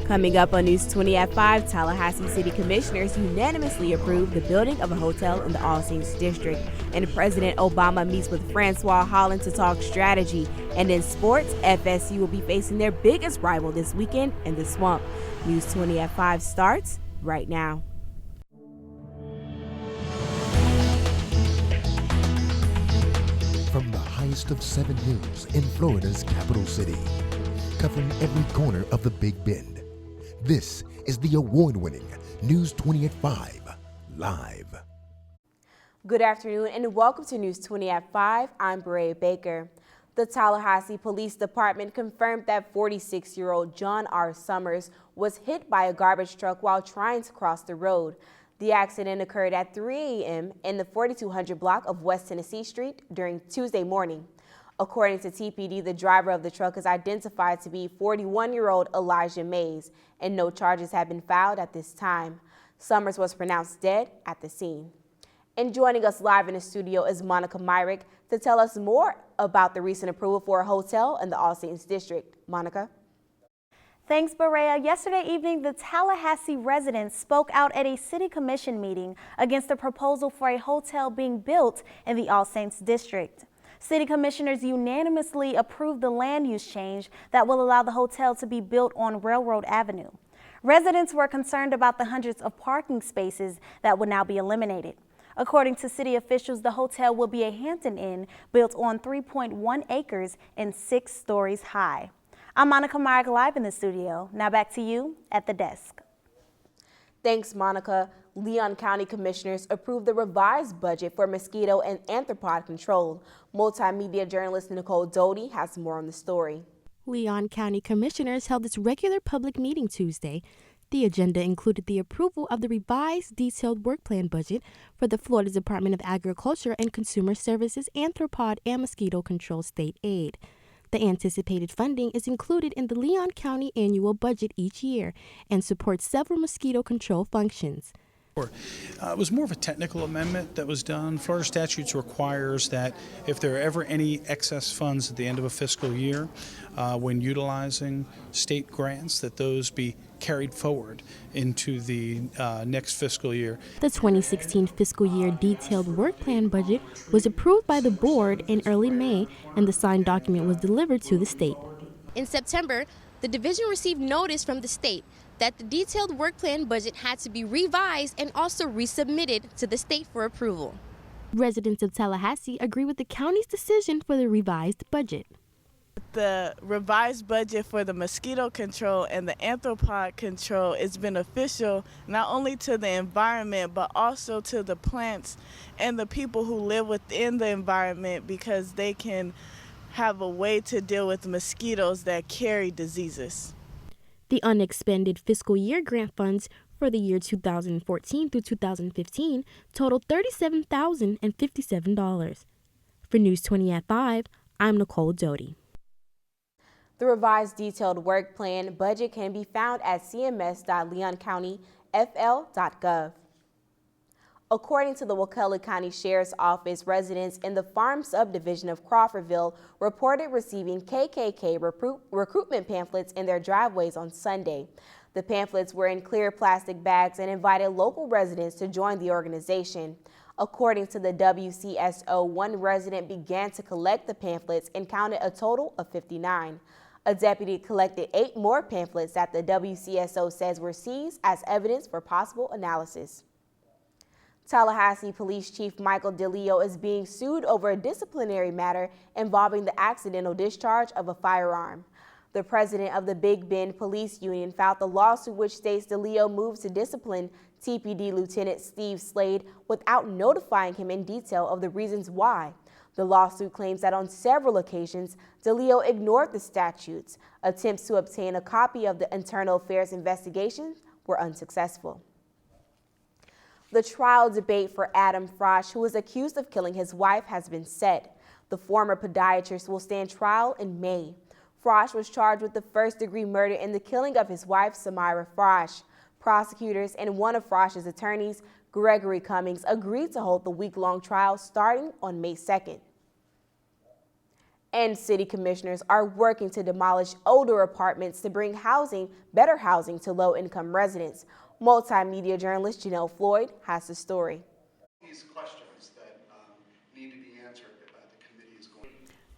Coming up on News 20 at 5, Tallahassee City Commissioners unanimously approved the building of a hotel in the All Saints District. And President Obama meets with Francois Holland to talk strategy. And in sports, FSU will be facing their biggest rival this weekend in the Swamp. News 20 at 5 starts right now. From the highest of 7 hills in Florida's capital city, covering every corner of the Big Bend, this is the award-winning News 20 at 5 Live. Good afternoon and welcome to News 20 at 5. I'm Brea Baker. The Tallahassee Police Department confirmed that 46-year-old John R. Summers was hit by a garbage truck while trying to cross the road. The accident occurred at 3 a.m. in the 4200 block of West Tennessee Street during Tuesday morning. According to TPD, the driver of the truck is identified to be 41-year-old Elijah Mays, and no charges have been filed at this time. Summers was pronounced dead at the scene. And joining us live in the studio is Monica Myrick to tell us more about the recent approval for a hotel in the All Saints District. Monica? Thanks, Barea. Yesterday evening, the Tallahassee residents spoke out at a city commission meeting against the proposal for a hotel being built in the All Saints District. City commissioners unanimously approved the land use change that will allow the hotel to be built on Railroad Avenue. Residents were concerned about the hundreds of parking spaces that would now be eliminated. According to city officials, the hotel will be a Hampton Inn built on 3.1 acres and 6 stories high. I'm Monica Myrick live in the studio. Now back to you at the desk. Thanks, Monica. Leon County Commissioners approved the revised budget for mosquito and arthropod control. Multimedia journalist Nicole Doty has more on the story. Leon County Commissioners held its regular public meeting Tuesday. The agenda included the approval of the revised detailed work plan budget for the Florida Department of Agriculture and Consumer Services Arthropod and Mosquito Control State Aid. The anticipated funding is included in the Leon County annual budget each year and supports several mosquito control functions. It was more of a technical amendment that was done. Florida statutes requires that if there are ever any excess funds at the end of a fiscal year, when utilizing state grants, that those be carried forward into the next fiscal year. The 2016 fiscal year detailed work plan budget was approved by the board in early May, and the signed document was delivered to the state. In September, the division received notice from the state that the detailed work plan budget had to be revised and also resubmitted to the state for approval. Residents of Tallahassee agree with the county's decision for the revised budget. The revised budget for the mosquito control and the arthropod control is beneficial not only to the environment but also to the plants and the people who live within the environment, because they can have a way to deal with mosquitoes that carry diseases. The unexpended fiscal year grant funds for the year 2014 through 2015 totaled $37,057. For News 20 at 5, I'm Nicole Doty. The revised detailed work plan budget can be found at cms.leoncountyfl.gov. According to the Wakulla County Sheriff's Office, residents in the Farm subdivision of Crawfordville reported receiving KKK recruitment pamphlets in their driveways on Sunday. The pamphlets were in clear plastic bags and invited local residents to join the organization. According to the WCSO, one resident began to collect the pamphlets and counted a total of 59. A deputy collected 8 more pamphlets that the WCSO says were seized as evidence for possible analysis. Tallahassee Police Chief Michael DeLeo is being sued over a disciplinary matter involving the accidental discharge of a firearm. The president of the Big Bend Police Union filed the lawsuit, which states DeLeo moved to discipline TPD Lieutenant Steve Slade without notifying him in detail of the reasons why. The lawsuit claims that on several occasions, DeLeo ignored the statutes. Attempts to obtain a copy of the internal affairs investigation were unsuccessful. The trial debate for Adam Frosch, who is accused of killing his wife, has been set. The former podiatrist will stand trial in May. Frosch was charged with the first-degree murder in the killing of his wife, Samira Frosch. Prosecutors and one of Frosch's attorneys, Gregory Cummings, agreed to hold the week-long trial starting on May 2nd. And city commissioners are working to demolish older apartments to bring better housing to low-income residents. Multimedia journalist Janelle Floyd has the story. These questions that need to be answered the committee is going.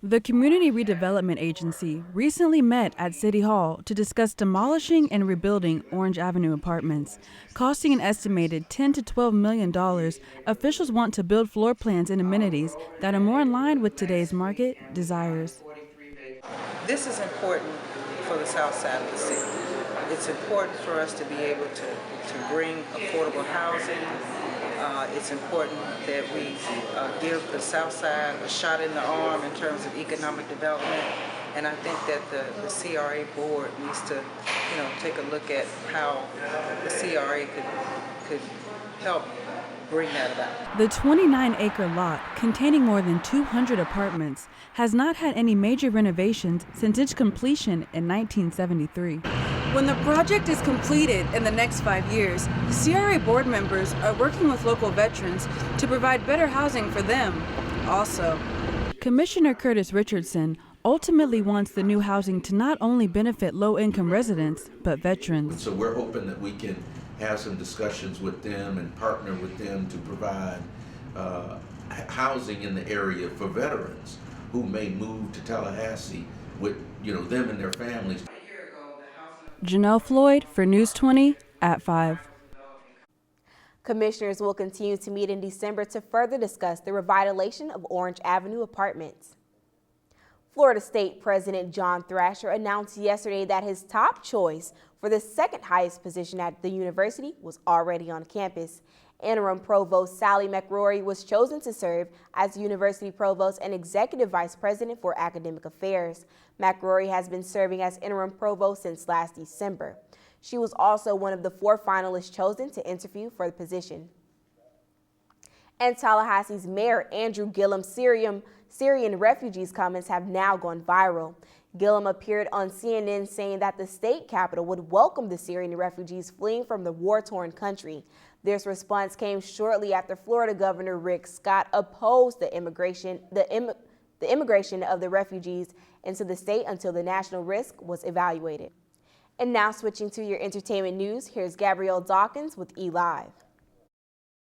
The Community Redevelopment Agency recently met at City Hall to discuss demolishing and rebuilding Orange Avenue apartments. Costing an estimated $10 to $12 million, officials want to build floor plans and amenities that are more in line with today's market desires. This is important for the south side of the city. It's important for us to be able to bring affordable housing. It's important that we give the South Side a shot in the arm in terms of economic development, and I think that the CRA board needs to, take a look at how the CRA could help bring that about. The 29-acre lot, containing more than 200 apartments, has not had any major renovations since its completion in 1973. When the project is completed in the next 5 years, CRA board members are working with local veterans to provide better housing for them also. Commissioner Curtis Richardson ultimately wants the new housing to not only benefit low-income residents, but veterans. So we're hoping that we can have some discussions with them and partner with them to provide housing in the area for veterans who may move to Tallahassee with them and their families. Janelle Floyd for News 20 at 5. Commissioners will continue to meet in December to further discuss the revitalization of Orange Avenue apartments. Florida State President John Thrasher announced yesterday that his top choice for the second highest position at the university was already on campus. Interim Provost Sally McRory was chosen to serve as University Provost and Executive Vice President for Academic Affairs. McRory has been serving as Interim Provost since last December. She was also one of the 4 finalists chosen to interview for the position. And Tallahassee's Mayor Andrew Gillum's Syrian refugees comments have now gone viral. Gillum appeared on CNN saying that the state capital would welcome the Syrian refugees fleeing from the war-torn country. This response came shortly after Florida Governor Rick Scott opposed the immigration of the refugees into the state until the national risk was evaluated. And now switching to your entertainment news, here's Gabrielle Dawkins with eLive.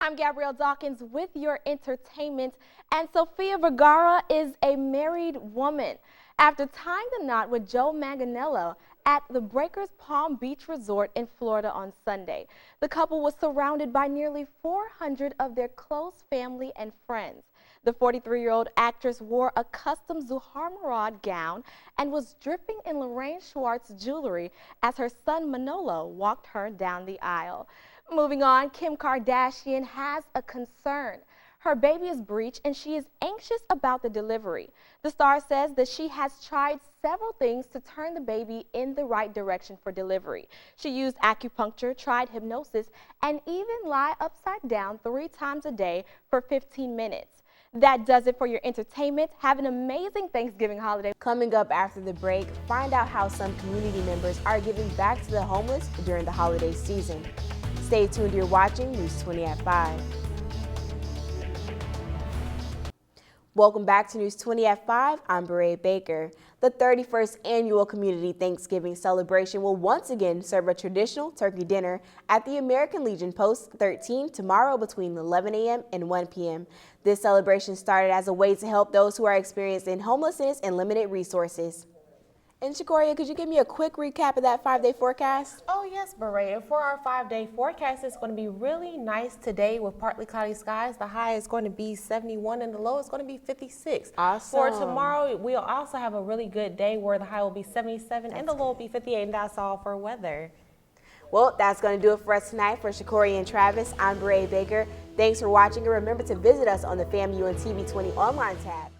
I'm Gabrielle Dawkins with your entertainment, and Sofia Vergara is a married woman. After tying the knot with Joe Manganiello at the Breakers Palm Beach Resort in Florida on Sunday, the couple was surrounded by nearly 400 of their close family and friends. The 43-year-old actress wore a custom Zuhar Murad gown and was dripping in Lorraine Schwartz jewelry as her son Manolo walked her down the aisle. Moving on, Kim Kardashian has a concern. Her baby is breech and she is anxious about the delivery. The star says that she has tried several things to turn the baby in the right direction for delivery. She used acupuncture, tried hypnosis, and even lie upside down 3 times a day for 15 minutes. That does it for your entertainment. Have an amazing Thanksgiving holiday. Coming up after the break, find out how some community members are giving back to the homeless during the holiday season. Stay tuned, you're watching News 20 at 5. Welcome back to News 20 at 5. I'm Beret Baker. The 31st annual Community Thanksgiving celebration will once again serve a traditional turkey dinner at the American Legion Post 13 tomorrow between 11 a.m. and 1 p.m. This celebration started as a way to help those who are experiencing homelessness and limited resources. And Shakoria, could you give me a quick recap of that 5-day forecast? Oh yes, Beret. For our 5-day forecast, it's going to be really nice today with partly cloudy skies. The high is going to be 71 and the low is going to be 56. Awesome. For tomorrow, we'll also have a really good day where the high will be 77 and the low will be 58, and that's all for weather. Well, that's going to do it for us tonight. For Shakoria and Travis, I'm Beret Baker. Thanks for watching, and remember to visit us on the FAMU and TV 20 online tab.